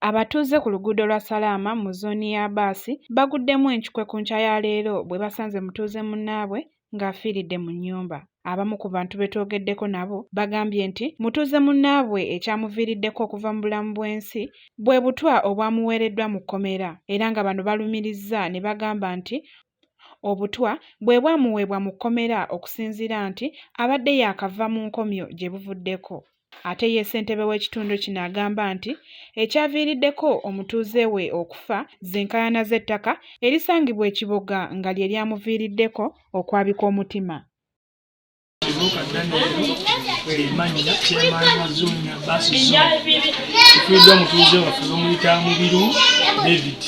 Abatuuze ku luguudo lwa Salaama mu zooni ya Baasi baguddemu enkikwe ku nkya ya leero bwe basanze mutuuze munnaabwe ng'afiiridde mu nnyumba. Abamu ku bantu be twogeddeko nabo bagambye nti mutuuze munnaabwe ekyamuviiriddeko okuva mu bulamu bw'ensi bwe butwa obwamuweereddwa mu kkomera era nga bano balumirizza ne bagamba nti obutwa bwe bwamuweebwa mu kkomera okusinziira nti abadde yaakava mu nkomyo gye buvuddeko. Ate ye ssentebe w'ekitundu kino agamba nti ekyaviiriddeko omutuuze we okufa z'enkaayana z'ettaka erisangibwa ekiboga nga lye lyamuviiriddeko okwabika omutima. Kibuuka Daniel Emanya chairman wa zooni ya Baasi zone tufiiddwa mutuuze waffe bamuyita Mubiru David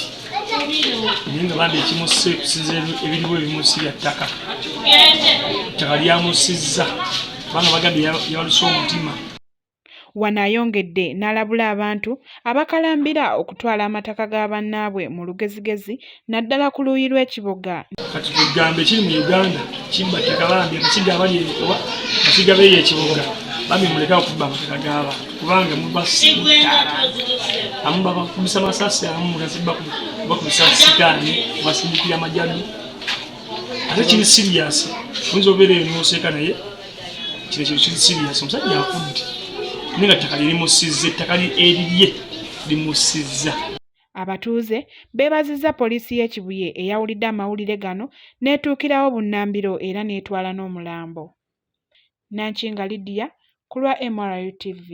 naye nga bambi ekimusse kusinziira ebiriwo ebimusi bya ttaka ettaka lyamusizza kubanga bagambye yabaluse omutima. Wano ayongedde n'alabula abantu abakalambira okutwala amataka ga bannaabwe mu lugezigezi naddala ku luuyi lw'ekiboga. Kati tugambe ekiri mu Uganda kimbattaka bambi akakiga abali ewa akakiga beeyo ekiboga bambi muleka okubba amataka g'abantu kubanga amu bakubisa masasi amu mugazibba bakubisa sikaani basindikira amajjani ate kiri siriasi oyinza obeera eyo n'oseeka naye kino kiri siriasi omusajja afudde nenga ttaka limusizza ettaka erirye limusizza. Abatuuze beebazizza poliisi y'Ekibuye eyawulidde amawulire gano n'etuukirawo bunnambiro era n'etwala n'omulambo. Nankinga Lydia ku lwa MRU TV.